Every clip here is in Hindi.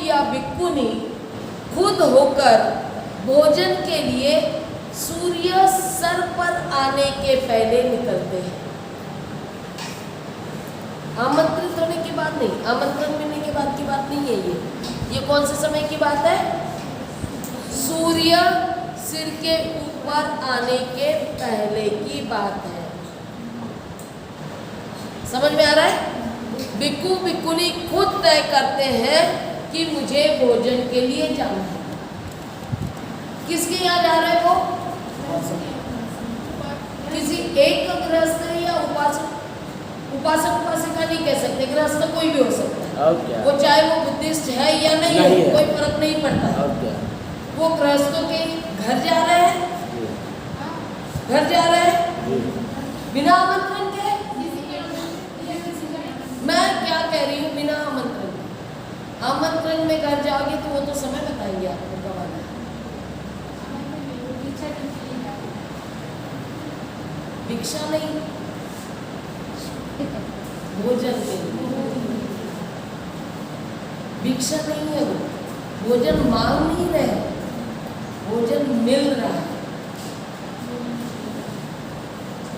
या भिक्खुनी खुद होकर भोजन के लिए सूर्य सर पर आने के पहले निकलते हैं। आमंत्रित होने की बात नहीं, आमंत्रण मिलने के बाद की बात नहीं है ये कौन से समय की बात है? सूर्य सिर के ऊपर आने के पहले की बात है। समझ में आ रहा है? भिक्खु भिक्खुनी खुद तय करते हैं कि मुझे भोजन के लिए जाना है। किसके यहाँ जा रहे हैं वो? किसी एक गृहस्थ या उपासक उपासिका नहीं कह सकते, गृहस्थ कोई भी हो सकता है। वो चाहे वो बुद्धिस्ट है या नहीं है, कोई फर्क नहीं पड़ता। वो गृहस्थों के घर जा रहे हैं, बिना आमंत्रण के। मैं क्या कह रही हूँ? बिना आमंत्रण। आमंत्रण में घर जाओगे तो वो तो समय बताएंगे आपको कब आना है। भिक्षा नहीं, भोजन के लिए। भिक्षा नहीं है, वो भोजन मांग नहीं रहे, भोजन मिल रहा है।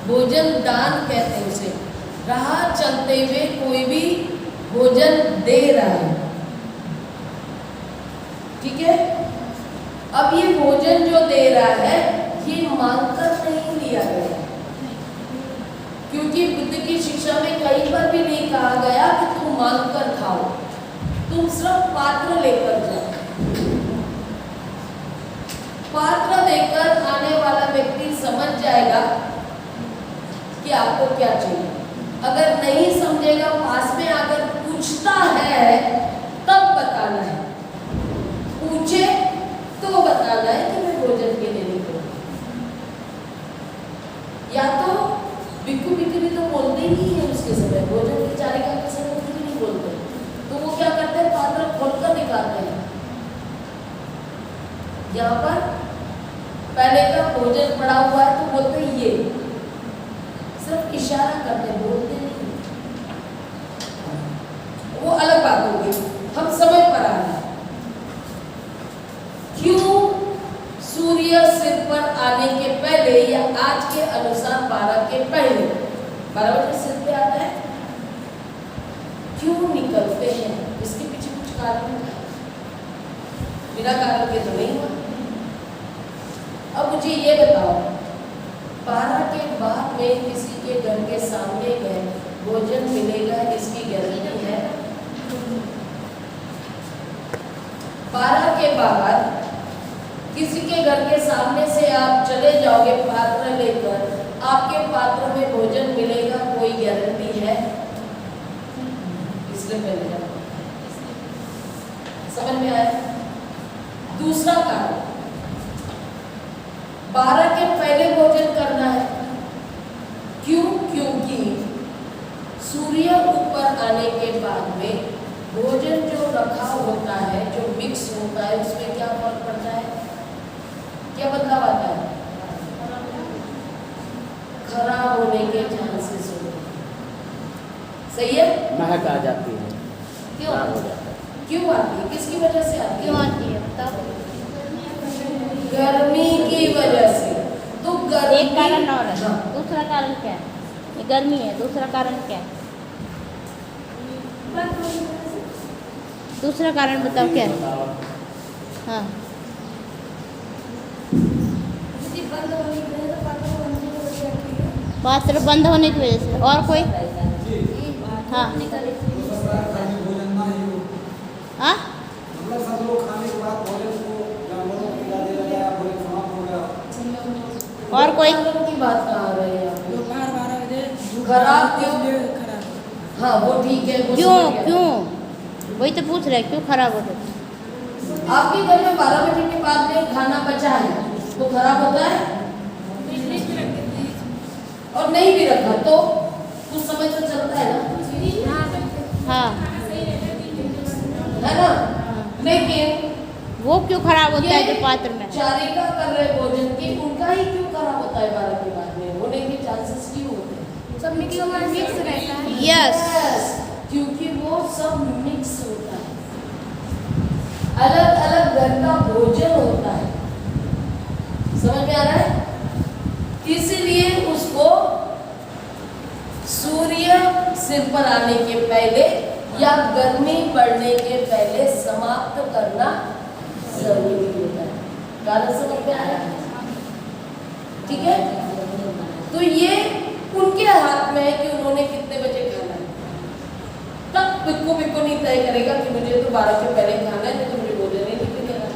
भोजन दान कहते हैं उसे। राह चलते हुए कोई भी भोजन दे रहा है, ठीक है? अब ये भोजन जो दे रहा है ये मांगकर नहीं लिया गया, क्योंकि बुद्ध की शिक्षा में कहीं पर भी नहीं कहा गया कि तुम मांगकर खाओ, तुम सिर्फ पात्र लेकर जाओ। पात्र देकर आने वाला व्यक्ति समझ जाएगा कि आपको क्या चाहिए। अगर नहीं समझेगा, पास में आकर पूछता है तब बताना है, पूछे तो बताना है कि मैं भोजन के लिए निकलूं। या तो भिक्खु भिक्खुनी तो बोलते ही नहीं है उसके समय, भोजन की चारिका के समय कुछ भी नहीं बोलते, तो वो क्या करते हैं? पात्र खोलकर दिखाते हैं। यहाँ पर पहले का भोजन पड़ा हुआ है तो बोलते हैं ये, सिर्फ इशारा करते हैं, बोलते नहीं। वो अलग बात होगी, हम समय पर आ रहे हैं। क्यों सूर्य सिर पर आने के पहले या आज के अनुसार 12 के पहले, 12 बजे सिर पे आता है, क्यों निकलते हैं? इसके पीछे कुछ कारण है, बिना कारण के तो नहीं हुआ। अब मुझे ये बताओ, 12 के बाद में किसी के घर के सामने गए, भोजन मिलेगा इसकी गारंटी है? 12 के बाद किसी के घर के सामने से आप चले जाओगे पात्र लेकर, आपके पात्र में भोजन मिलेगा, कोई गारंटी है? इसलिए पहले समझ में आया? दूसरा कारण, 12 के पहले भोजन करना है। क्यों? क्योंकि सूर्य ऊपर आने के बाद में भोजन जो रखा होता है, जो मिक्स होता है, उसमें क्या फर्क पड़ता है? क्या बदलाव आता है? खराब होने के चांसेस होते हैं। सही है? महक आ जाती है। क्यों हो जाता है? क्यों आती है? किसकी वजह से आती है? क्यों आती है बताओ? गर्मी की वजह से। तो गर्मी एक कारण और है। हाँ। दूसरा कारण क्या है? ये गर्मी है, दूसरा कारण क्या है? दूसरा कारण बताओ क्या है? हाँ, पात्र बंद होने की वजह से। और कोई? हाँ हाँ, सब लोग खाने के बाद भोजन को जानवरों को खिला दिया गया, भोजन समाप्त हो गया। और कोई? की बात कहाँ रहे हैं आप? दोपहर 12 बजे खराब क्यों? खराब। हाँ वो ठीक है, वो क्यों समझ गया। क्यों? वही तो पूछ रहे क्यों खराब हो जाता है? आपके घर में 12 बजे के बाद में खाना बचा है तो खराब होता है, और नहीं भी रखा तो कुछ समय तो चलता है ना। हाँ, है ना? लेकिन वो क्यों खराब होता है जो पात्र में है? चारिका कर रहे भोजन की, उनका ही क्यों खराब होता है 12 के बाद में? होने के चांसेस क्यों होते हैं? सब मिक्स रहता है। यस, क्योंकि वो सब मिक्स होता है। भोजन होता है। समझ में आ रहा है? इसीलिए उसको सूर्य सिर पर आने के पहले या गर्मी पड़ने के पहले समाप्त करना जरूरी होता है। कारण समझ में आया? ठीक है, तो ये उनके हाथ में है कि उन्होंने कितने बजे खाना है। तब बिक्को नहीं तय करेगा कि मुझे तो 12 के पहले खाना है, नहीं तो मुझे भोजन ही नहीं मिलेगा।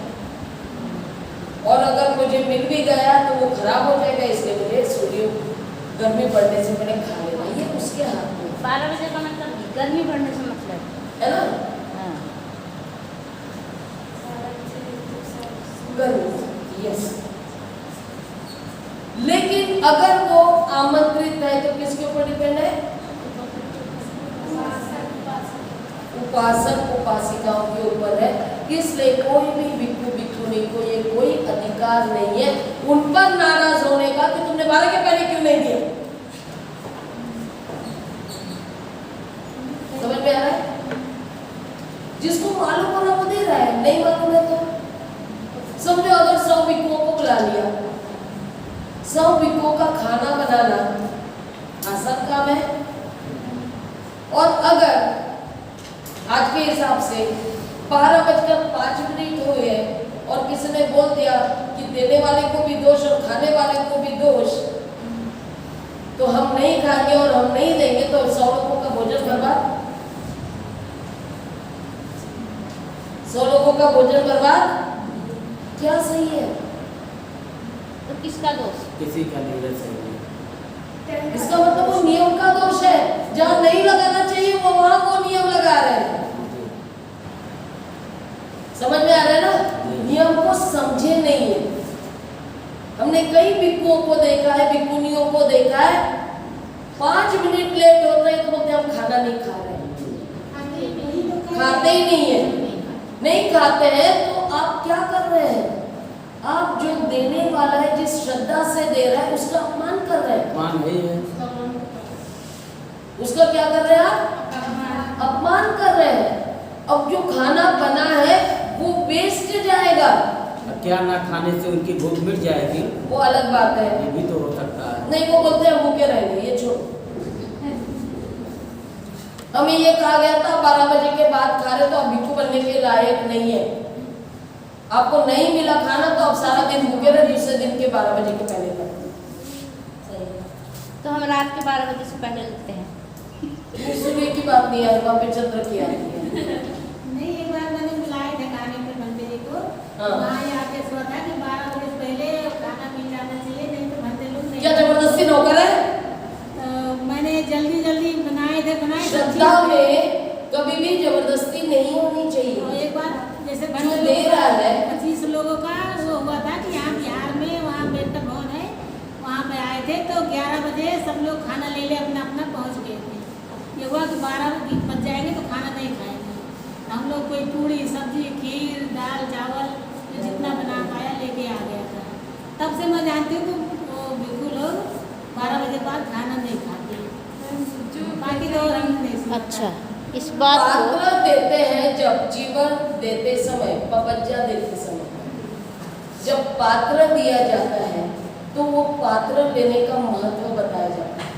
और अगर मुझे मिल भी गया तो वो खराब हो जाएगा, इसलिए मुझे सूर्य गर्मी पड़ने से पहले खा लेना। ये उसके हाथ में। 12 बजे का मतलब गर्मी बढ़ने से मतलब है ना? हाँ। गर्मी, यस। लेकिन अगर वो आमंत्रित है तो किसके ऊपर डिपेंड है? उपासक उपासिकाओं के ऊपर है। इसलिए कोई भी भिक्षु भिक्षुनी को ये कोई अधिकार नहीं है उन पर नाराज होने का कि तुमने 12 के पहले क्यों नहीं दिया। समझ में आ रहा है? जिसको मालूम हो रहा वो दे रहा है, नहीं मालूम है तो समझो अगर 100 भिक्षुओं को बुला लिया, 100 भिक्षुओं का खाना बनाना आसान काम है। और अगर आज के हिसाब से 12:05 हुए और किसी ने बोल दिया कि देने वाले को भी दोष और खाने वाले को भी दोष, तो हम नहीं खाएंगे और हम नहीं देंगे तो 100 लोगों का भोजन बर्बाद, 100 लोगों का भोजन बर्बाद। क्या सही है? तो किसका दोष? किसी का नहीं सही। इसका मतलब वो नियम का दोष है। जहाँ नहीं लगाना चाहिए वो वहां को नियम लगा रहे हैं। समझ में आ रहा है ना? नियम को समझे नहीं है। हमने कई भिक्षुओं को देखा है, भिक्षुनियों को देखा है, 5 मिनट लेट होता है तो बोलते हम खाना नहीं खा रहे हैं। खाते ही नहीं है। नहीं खाते हैं तो आप क्या कर रहे हैं? आप जो देने वाला है, जिस श्रद्धा से दे रहा है, उसका अपमान कर रहे हैं। मान नहीं है, उसका क्या कर रहे हैं आप? अपमान कर रहे हैं। अब जो खाना बना है वो वेस्ट जाएगा। क्या ना खाने से उनकी भूख मिट जाएगी, वो अलग बात है। ये भी तो हो सकता है। नहीं, वो बोलते हैं भूखे रहेंगे, ये छोड़ो। हमें ये कहा गया था 12 बजे के बाद खा रहे तो आप भिक्षु बनने के लायक नहीं है। आपको नहीं मिला खाना तो आप सारा दिन भूखे रहे, दूसरे दिन के 12 बजे के पहले तक। तो हम रात के 12 बजे से पहले लेते हैं। सुबह की बात नहीं है, वहाँ पे चंद्र की आती है। नहीं, एक बार मैंने बुलाए थे खाने पे भंते जी को। हाँ। वहाँ ये आके सोचा था कि 12 बजे से पहले खाना मिल जाना चाहिए, नहीं तो भंते लोग नहीं। क्या जबरदस्ती नौकर है? मैंने जल्दी बनाए थे श्रद्धा में कभी भी जबरदस्ती नहीं होनी चाहिए। और एक बार जैसे जो भंते दे रहा है 25 लोगों का वो हुआ था कि यहाँ बिहार में वहाँ अम्बेडकर भवन है, वहाँ पे आए थे तो 11 बजे सब लोग खाना ले अपना अपना पहुँच गए थे। ये हुआ कि 12 बज जाएंगे तो खाना नहीं खाएंगे। हम लोग कोई पूड़ी सब्जी खीर दाल चावल जो जितना बना पाया लेके आ गया था। तब से मैं जानती हूँ कि वो बिल्कुल लोग 12 बजे बाद खाना नहीं खाते। बाकी तो हम नहीं। अच्छा, इस बात को पात्र देते हैं जब जीवन देते समय, पपज्जा देते समय, जब पात्र दिया जाता है तो वो पात्र लेने का महत्व बताया जाता है।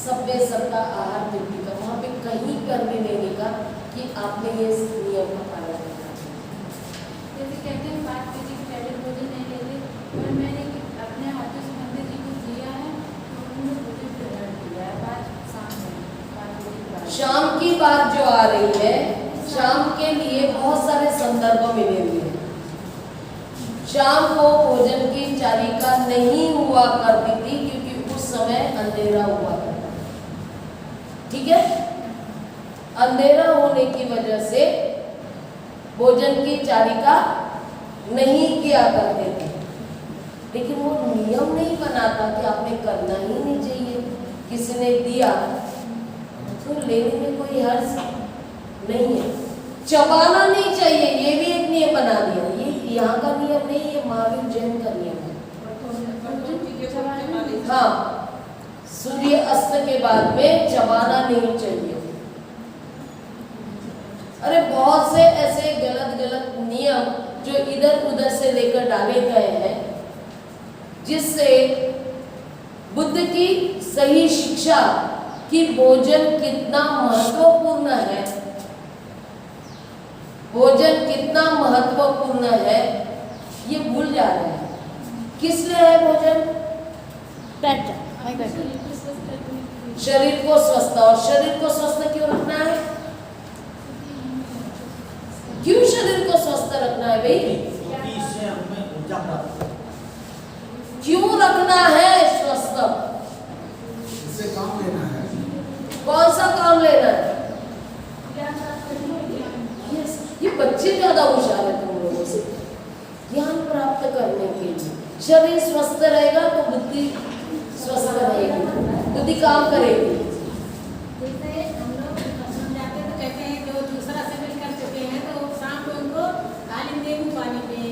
सभ्य सत्ता आहार विधि का वहाँ पे कहीं कर भी नहीं लिखा कि आपने ये नियम का पालन करना चाहिए। जैसे कहते हैं 5 बजे के पहले भोजन नहीं लेते, पर मैंने अपने हाथों से पंडित जी को दिया है और उन्होंने भोजन प्रदान किया है। 5 शाम में 5 बजे के बाद। शाम की बात जो आ रही है, शाम के लिए बहुत सारे संदर्भ मिले हुए हैं। शाम को भोजन की चारिका नहीं हुआ करती थी क्योंकि उस समय अंधेरा हुआ करता था। ठीक है? अंधेरा होने की वजह से भोजन की चारिका नहीं किया करते थे। लेकिन वो नियम नहीं बनाता कि आपने करना ही नहीं चाहिए। किसी ने दिया तो लेने में कोई हर्ज नहीं है। चबाना नहीं चाहिए, ये भी एक नियम बना दिया। ये यहाँ का नियम नहीं, ये महावीर जैन का नियम है। हाँ, सूर्य अस्त के बाद में चबाना नहीं चाहिए। अरे बहुत से ऐसे गलत नियम जो इधर की सही शिक्षा कि भोजन कितना महत्वपूर्ण है, भोजन कितना महत्वपूर्ण है, ये भूल जा रहे हैं। किस लिए है भोजन? पेट वही पेट शरीर को स्वस्थ, और शरीर को स्वस्थ क्यों रखना है? क्यों शरीर को स्वस्थ रखना है भाई? क्योंकि इससे हमें ऊर्जा प्राप्त होती क्यों रखना है स्वस्थ? है। इससे काम लेना है। कौन सा काम लेना है? Yes, ये बच्चे ज्यादा होशियार है तुम लोगों से। ज्ञान प्राप्त करने के लिए शरीर स्वस्थ रहेगा तो बुद्धि स्वस्थ रहेगी, बुद्धि काम करेगी। जैसे हम लोग समझाते तो कहते हैं जो दूसरा सेवन कर चुके हैं तो शाम को उनको खाली नींबू पानी में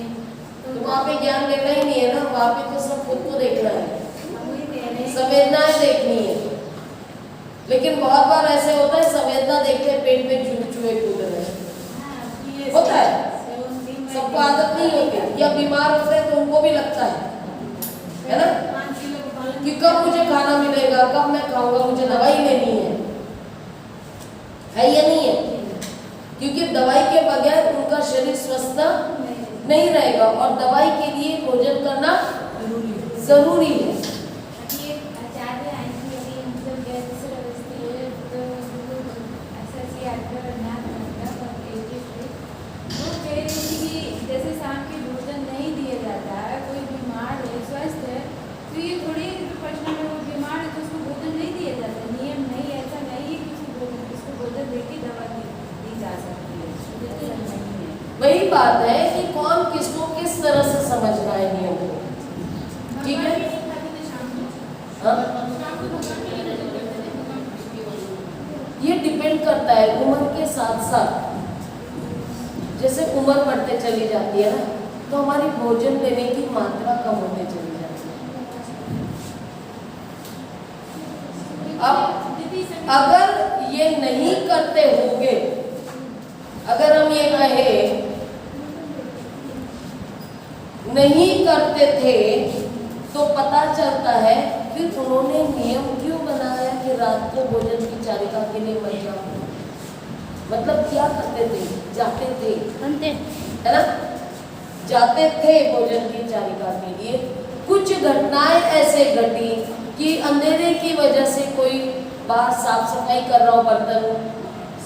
तो वहाँ पे ज्ञान लेना ही नहीं है ना, वहाँ पे तो सब खुद को देखना है, हम वही कह रहे हैं। संवेदनाएं देखनी है। लेकिन बहुत बार ऐसे होता है संवेदना देखते पेट में चूहे कूद रहे हैं, हाँ, ये होता है। सेवन दिन में सबको आदत नहीं होती, या बीमार होते हैं तो उनको भी लगता है ना, 5 किलो का पालन कि कब मुझे खाना मिलेगा, कब मैं खाऊंगा, मुझे दवाई लेनी है या नहीं है? क्योंकि दवाई के बगैर उनका शरीर स्वस्थ नहीं रहेगा, और दवाई के लिए भोजन करना जरूरी है। अभी एक आचार्य आई थी, अभी हम जब गए थे सरस्वती है तो ऐसा ऐसी यात्रा नाम मतलब और एजेड थे, वो कह रही थी कि जैसे शाम के भोजन नहीं दिया जाता है, कोई बीमार है स्वस्थ है तो ये थोड़ी प्रश्न में वो बीमार है तो उसको भोजन नहीं दिया जाता, नियम नहीं, ऐसा नहीं है कि उसको भोजन देके दवा दी जा सकती है, ऐसा नहीं है। वही बात है कि कौन किसको किस तरह से समझना है नियम को, ठीक है? हाँ? ये डिपेंड करता है उम्र के साथ साथ, जैसे उम्र बढ़ते चली जाती है ना तो हमारी भोजन लेने की मात्रा कम होते चली जाती है। अब अगर ये नहीं करते होंगे, अगर हम ये कहें नहीं करते थे तो पता चलता है फिर उन्होंने नियम क्यों बनाया कि रात को भोजन की चारिका के लिए मत जाओ। मतलब क्या करते थे? जाते थे, बनते है ना, जाते थे भोजन की चारिका के लिए। कुछ घटनाएं ऐसे घटी कि अंधेरे की वजह से कोई बाहर साफ सफाई कर रहा हो, बर्तन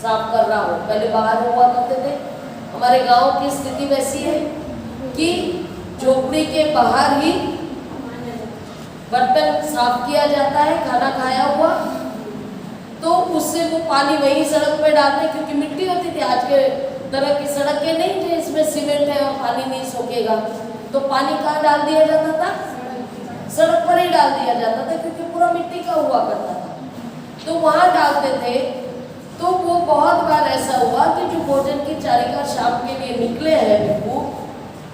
साफ कर रहा हो, पहले बाहर हुआ करते थे। हमारे गांव की स्थिति वैसी है कि झोपड़ी के बाहर ही बर्तन साफ किया जाता है, खाना खाया हुआ तो उससे वो पानी वहीं सड़क पे डालते, क्योंकि मिट्टी होती थी, आज के तरह की सड़कें नहीं थे इसमें सीमेंट है और पानी नहीं सोखेगा, तो पानी कहाँ डाल दिया जाता था? सड़क पर ही डाल दिया जाता था, क्योंकि पूरा मिट्टी का हुआ करता था, तो वहाँ डालते थे। तो वो बहुत बार ऐसा हुआ कि जो भोजन की चारिका शाम के लिए निकले हैं भिक्खु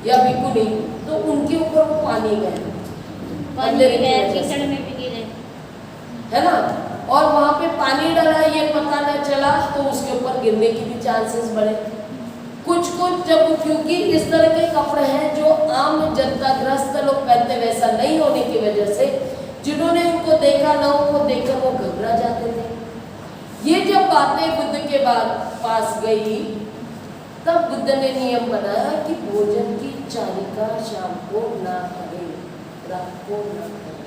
या भिक्खुनी, तो उनके ऊपर वो पानी गए, अंधेरे की वजह से, कीचड़ में भी गिरे। है ना, और वहाँ पे पानी डाला ये पता न चला तो उसके ऊपर गिरने की भी चांसेस बढ़े। कुछ जब, क्योंकि इस तरह के कपड़े हैं जो आम जनता ग्रस्त लोग पहनते, वैसा नहीं होने की वजह से जिन्होंने उनको देखा ना उनको देखकर वो घबरा जाते थे। ये जब बातें बुद्ध के बाद पास गई तब बुद्ध ने नियम बनाया कि भोजन की चारिका शाम को ना करें, रात को ना करें।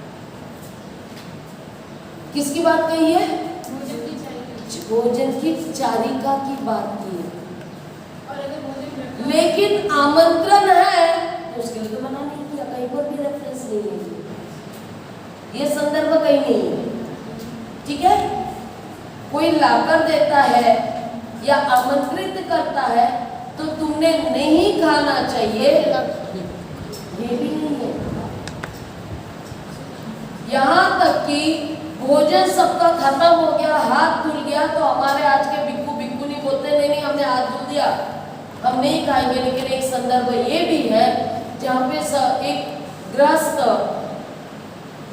किसकी बात कही है? भोजन की चारिका की बात की है। लेकिन आमंत्रण है तो उसके लिए तो मना नहीं किया, कहीं पर भी रेफरेंस नहीं है, ये संदर्भ कहीं नहीं है, ठीक है? कोई लाकर देता है या आमंत्रित करता है तो तुमने नहीं खाना चाहिए, ये भी नहीं है। यहाँ तक कि भोजन सबका खत्म हो गया, हाथ धुल गया, तो हमारे आज के भिक्खु भिक्खुनी बोलते नहीं हमने हाथ धुल दिया, हम नहीं खाएंगे। लेकिन एक संदर्भ ये भी है जहाँ पे एक गृहस्थ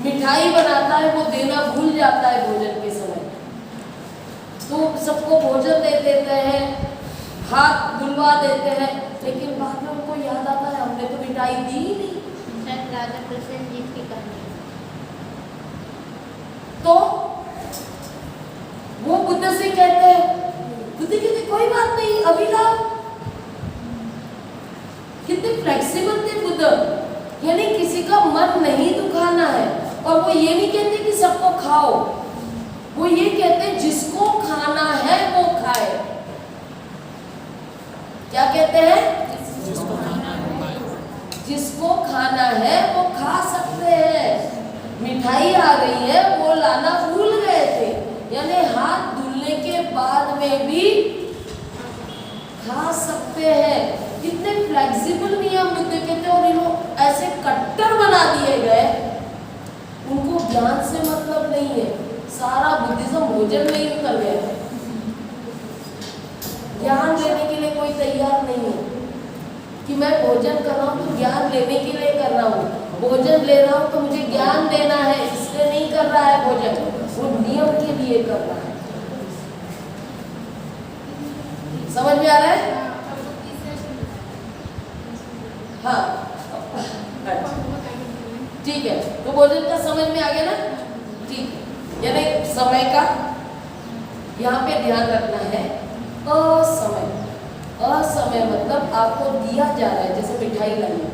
मिठाई बनाता है, वो देना भूल जाता है भोजन के समय, तो सबको भोजन दे देते हैं, हाथ धुलवा देते हैं, लेकिन बाद में उनको याद आता है हमने तो मिठाई दी ही नहीं। शायद राधा कृष्ण जी की कहानी। वो बुद्ध से कहते हैं, बुद्ध कहते कोई बात नहीं, अभी लाओ। कितने फ्लेक्सिबल थे बुद्ध, यानी किसी का मन नहीं दुखाना है। और वो ये नहीं कहते कि सबको खाओ, वो ये कहते हैं जिसको खाना है वो खाए। क्या कहते हैं? जिसको खाना है वो खा सकते हैं। मिठाई आ गई है, वो लाना भूल गए थे, यानी हाथ धुलने के बाद में भी खा सकते हैं। कितने फ्लेक्सिबल नियम बुद्ध कहते हैं। और इन लोग ऐसे कट्टर बना दिए गए, उनको ज्ञान से मतलब नहीं है। सारा बुद्धिज्म भोजन में ही उतर गया है। ज्ञान लेने के लिए कोई तैयार नहीं है कि मैं भोजन कर रहा हूँ तो ज्ञान लेने के लिए कर रहा हूँ, भोजन ले रहा हूँ तो मुझे ज्ञान देना है, इसलिए नहीं कर रहा है भोजन, वो नियम के लिए कर रहा है। समझ में आ रहा है? हाँ, ठीक है। तो भोजन का समझ में आ गया ना? ठीक है, यानी समय का यहाँ पे ध्यान रखना है। असमय, असमय मतलब आपको दिया जा रहा है। जैसे मिठाई लाई है,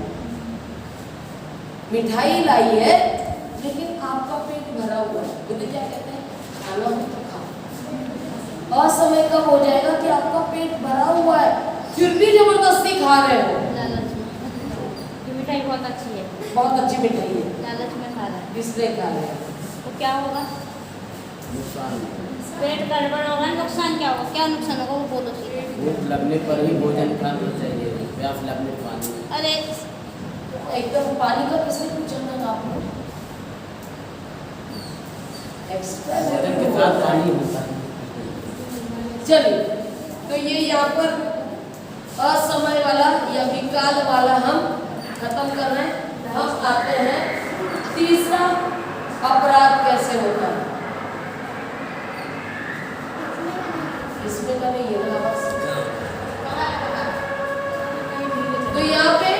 मिठाई लाई है लेकिन आपका पेट भरा हुआ है, बुद्ध क्या कहते हैं? खाना हो तो खाओ। असमय कब हो जाएगा कि आपका पेट भरा हुआ है फिर भी जबरदस्ती खा रहे हो। ये मिठाई बहुत अच्छी है, बहुत अच्छी मिठाई है, लालच में खा रहा है, इसलिए खा रहे हैं। तो क्या होगा? नुकसान, पेट गड़बड़ होगा। नुकसान क्या होगा? क्या नुकसान होगा वो बोलो सीधा। भूख लगने पर ही भोजन खाना चाहिए, प्यास लगने पर पानी। अरे एकदम पानी का किसने पूछा ना आपने? एक्स्ट्रा भोजन के साथ पानी होता है। चलिए, तो ये यहाँ पर असमय वाला या विकाल वाला हम खत्म कर रहे हैं। हम आते हैं तीसरा, अपराध कैसे होता है। इसमें का नहीं है ना बस। तो यहाँ पे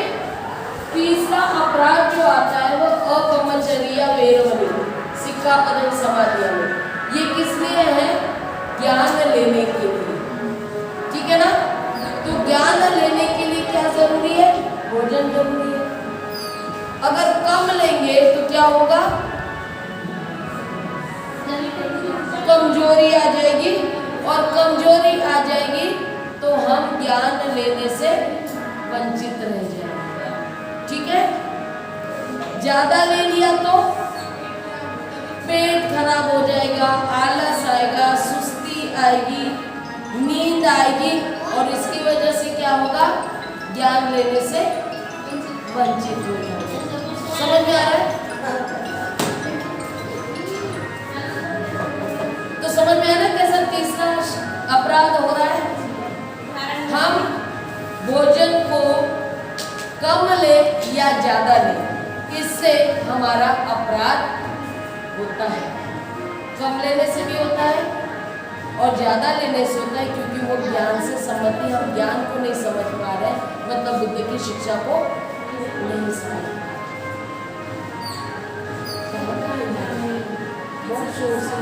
तीसरा अपराध जो आता है वो अपमचर्या वेरमणि, सिक्खापदम समाधियां। ये किस लिए है? ज्ञान लेने के लिए, ठीक है ना? तो ज्ञान लेने के लिए क्या जरूरी है? भोजन जरूरी है। अगर कम लेंगे तो क्या होगा? कमजोरी आ जाएगी, और कमजोरी आ जाएगी तो हम ज्ञान लेने से वंचित रह जाएंगे, ठीक है? ज्यादा ले लिया तो पेट खराब हो जाएगा, आलस आएगा, सुस्ती आएगी, नींद आएगी, और इसकी वजह से क्या होगा? ज्ञान लेने से वंचित हो जाएंगे। समझ में आ रहा है? तो समझ में आ रहा है कैसा तीसरा अपराध हो रहा है? हम भोजन को कम ले या ज्यादा ले, इससे हमारा अपराध होता है। कम लेने से भी होता है और ज्यादा लेने से होता है, क्योंकि वो ज्ञान से संबंधी, हम ज्ञान को नहीं समझ पा रहे, मतलब बुद्ध की शिक्षा को नहीं समझ पा रहे। बहुत शोर से